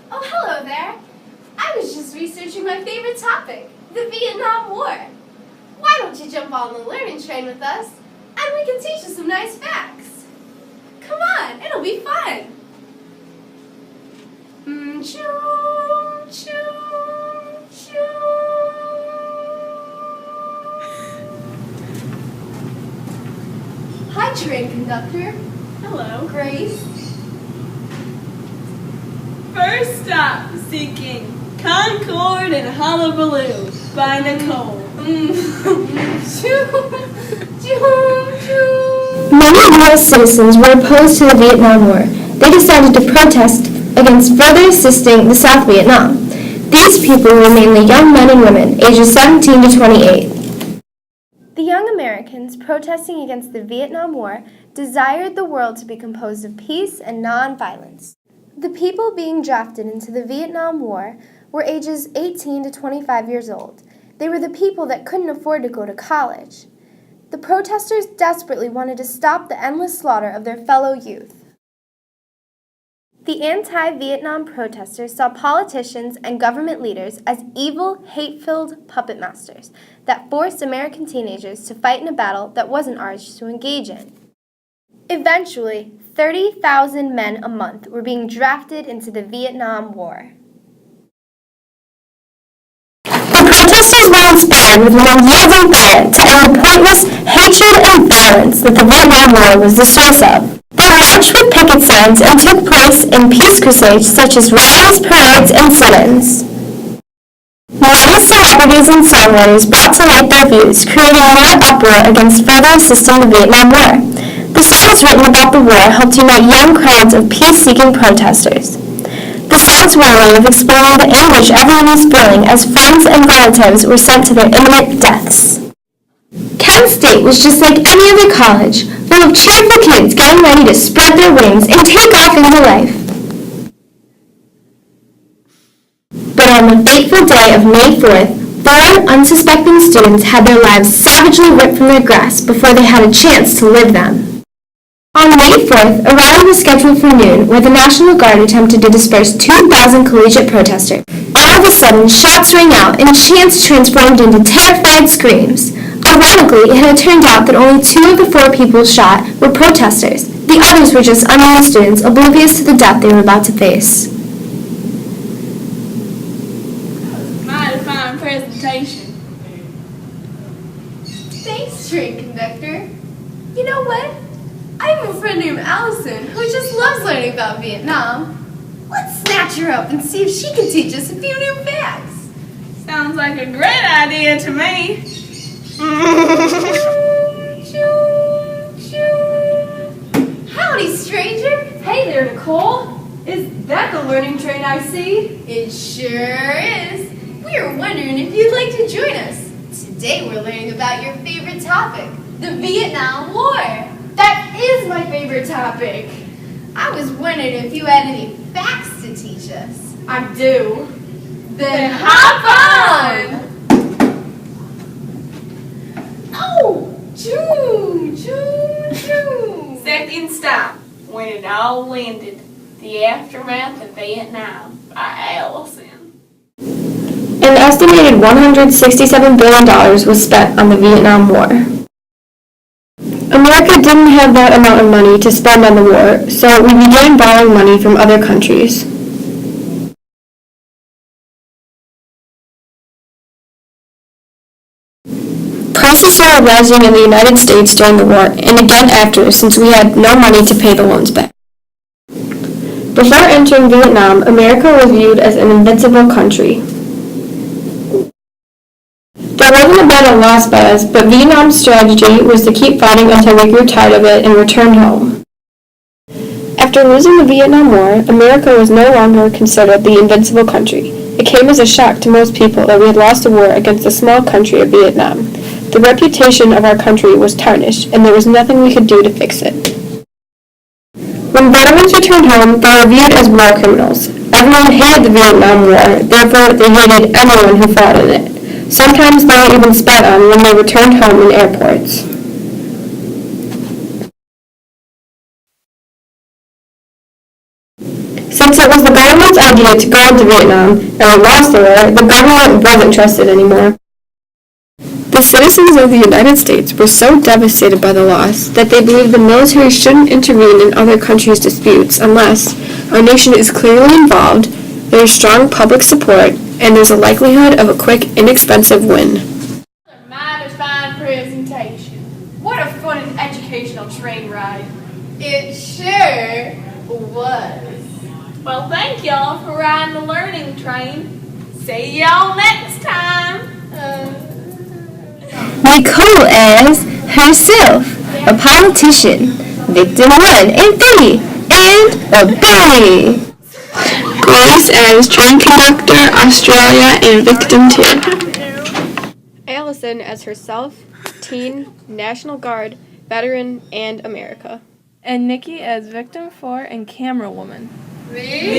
Oh, hello there. I was just researching my favorite topic, the Vietnam War. Why don't you jump on the learning train with us, and we can teach you some nice facts. Come on, it'll be fun. Choo, choo, choo. Hi, train conductor. Hello. Grace. First stop, seeking Concord and Hullabaloo by Nicole. Many U.S. citizens were opposed to the Vietnam War. They decided to protest against further assisting the South Vietnam. These people were mainly young men and women, ages 17 to 28. The young Americans protesting against the Vietnam War desired the world to be composed of peace and non-violence. The people being drafted into the Vietnam War were ages 18 to 25 years old. They were the people that couldn't afford to go to college. The protesters desperately wanted to stop the endless slaughter of their fellow youth. The anti-Vietnam protesters saw politicians and government leaders as evil, hate-filled puppet masters that forced American teenagers to fight in a battle that wasn't ours to engage in. Eventually, 30,000 men a month were being drafted into the Vietnam War. The protesters were inspired with an unyielding fire to end the pointless hatred and violence that the Vietnam War was the source of. They marched with picket signs and took place in peace crusades such as rallies, parades, and sit-ins. Many celebrities and songwriters brought to light their views, creating more uproar against further assisting the Vietnam War. The songs written about the war helped unite young crowds of peace-seeking protesters. The songs were a way of explaining the anguish everyone was feeling as friends and relatives were sent to their imminent deaths. Kent State was just like any other college, full of cheerful kids getting ready to spread their wings and take off into life. But on the fateful day of May 4th, 4 unsuspecting students had their lives savagely ripped from their grasp before they had a chance to live them. On May 4th, a rally was scheduled for noon where the National Guard attempted to disperse 2,000 collegiate protesters. All of a sudden, shots rang out and chants transformed into terrified screams. Ironically, it had turned out that only 2 of the 4 people shot were protesters. The others were just unarmed students oblivious to the death they were about to face. Mighty fine presentation. Thanks, train conductor. You know what? I have a friend named Allison who just loves learning about Vietnam. Let's snatch her up and see if she can teach us a few new facts. Sounds like a great idea to me. Howdy, stranger. Hey there, Nicole. Is that the learning train I see? It sure is. We were wondering if you'd like to join us. Today we're learning about your favorite topic, the Vietnam War. That is my favorite topic. I was wondering if you had any facts to teach us. I do. Then hop on! Oh! Choo! Choo! Choo! Second stop, when it all landed. The Aftermath of Vietnam by Allison. An estimated $167 billion was spent on the Vietnam War. America didn't have that amount of money to spend on the war, so we began borrowing money from other countries. Prices started rising in the United States during the war, and again after, since we had no money to pay the loans back. Before entering Vietnam, America was viewed as an invincible country. There wasn't a battle lost by us, but Vietnam's strategy was to keep fighting until we grew tired of it and returned home. After losing the Vietnam War, America was no longer considered the invincible country. It came as a shock to most people that we had lost a war against the small country of Vietnam. The reputation of our country was tarnished, and there was nothing we could do to fix it. When veterans returned home, they were viewed as war criminals. Everyone hated the Vietnam War, therefore they hated anyone who fought in it. Sometimes they were even spat on when they returned home in airports. since it was the government's idea to go into Vietnam, and we lost the war, the government wasn't trusted anymore. The citizens of the United States were so devastated by the loss that they believed the military shouldn't intervene in other countries' disputes unless our nation is clearly involved, there is strong public support, and there's a likelihood of a quick, inexpensive win. A mighty fine presentation. What a fun and educational train ride. It sure was. Well, thank y'all for riding the learning train. See y'all next time. Nicole as herself, a politician, victim 1 and 3, and a baby. Grace as train conductor, Australia, and victim 2. Allison as herself, teen, National Guard, veteran, and America. And Nikki as victim 4 and camera woman. We